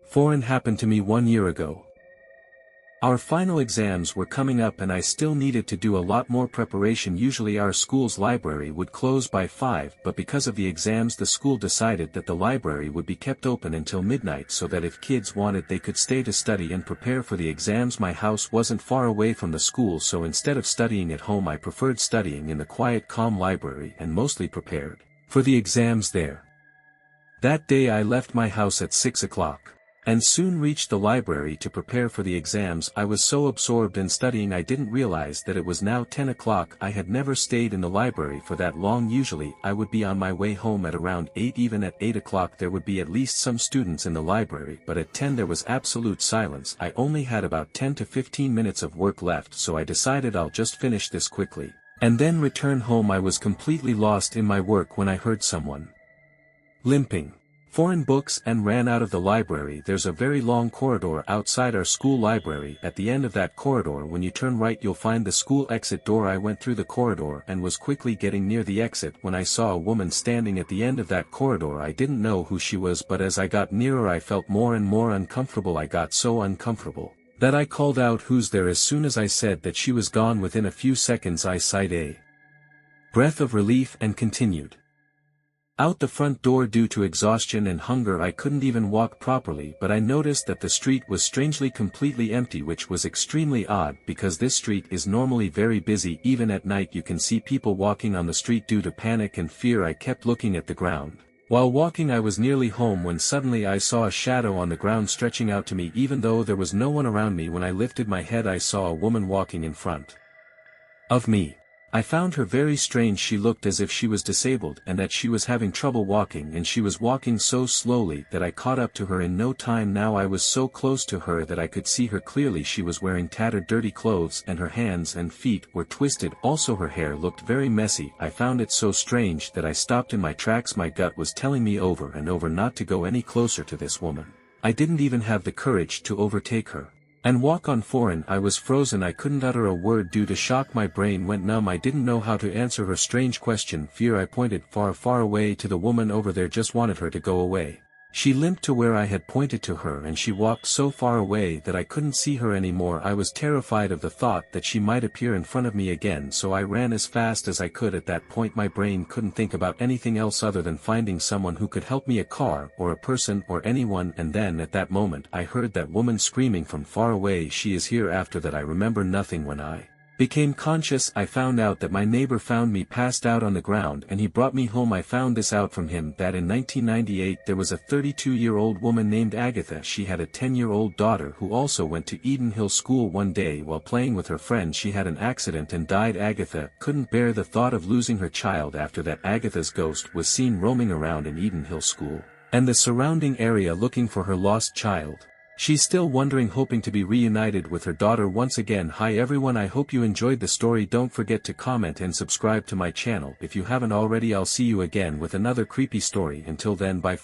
Foreign happened to me 1 year ago. Our final exams were coming up and I still needed to do a lot more preparation. Usually our school's library would close by 5, but because of the exams the school decided that the library would be kept open until midnight so that if kids wanted they could stay to study and prepare for the exams. My house wasn't far away from the school, so instead of studying at home I preferred studying in the quiet calm library and mostly prepared for the exams there. That day I left my house at 6 o'clock. And soon reached the library to prepare for the exams. I was so absorbed in studying I didn't realize that it was now 10 o'clock. I had never stayed in the library for that long. Usually I would be on my way home at around 8. Even at 8 o'clock there would be at least some students in the library, but at 10 there was absolute silence. I only had about 10 to 15 minutes of work left, so I decided I'll just finish this quickly and then return home. I was completely lost in my work when I heard someone limping foreign books and ran out of the library. There's a very long corridor outside our school library. At the end of that corridor, when you turn right, you'll find the school exit door. I went through the corridor and was quickly getting near the exit when I saw a woman standing at the end of that corridor. I didn't know who she was, but as I got nearer I felt more and more uncomfortable. I got so uncomfortable that I called out, "Who's there?" As soon as I said that, she was gone. Within a few seconds I sighed a breath of relief and continued out the front door. Due to exhaustion and hunger I couldn't even walk properly, but I noticed that the street was strangely completely empty, which was extremely odd because this street is normally very busy. Even at night you can see people walking on the street. Due to panic and fear I kept looking at the ground. While walking I was nearly home when suddenly I saw a shadow on the ground stretching out to me. Even though there was no one around me, when I lifted my head I saw a woman walking in front of me. I found her very strange. She looked as if she was disabled and that she was having trouble walking, and she was walking so slowly that I caught up to her in no time. Now I was so close to her that I could see her clearly. She was wearing tattered dirty clothes and her hands and feet were twisted. Also her hair looked very messy. I found it so strange that I stopped in my tracks. My gut was telling me over and over not to go any closer to this woman. I didn't even have the courage to overtake her and walk on. Foreign. I was frozen. I couldn't utter a word due to shock. My brain went numb. I didn't know how to answer her strange question. Fear. I pointed far, far away to the woman over there. Just wanted her to go away. She limped to where I had pointed to her and she walked so far away that I couldn't see her anymore. I was terrified of the thought that she might appear in front of me again, so I ran as fast as I could. At that point my brain couldn't think about anything else other than finding someone who could help me, a car or a person or anyone. And then at that moment I heard that woman screaming from far away, "She is here." After that I remember nothing. When I became conscious I found out that my neighbor found me passed out on the ground and he brought me home. I found this out from him, that in 1998 there was a 32-year-old woman named Agatha. She had a 10-year-old daughter who also went to Eden Hill School. One day while playing with her friend she had an accident and died. Agatha couldn't bear the thought of losing her child. After that Agatha's ghost was seen roaming around in Eden Hill School and the surrounding area looking for her lost child. She's still wondering, hoping to be reunited with her daughter once again. Hi everyone, I hope you enjoyed the story. Don't forget to comment and subscribe to my channel if you haven't already. I'll see you again with another creepy story. Until then, bye.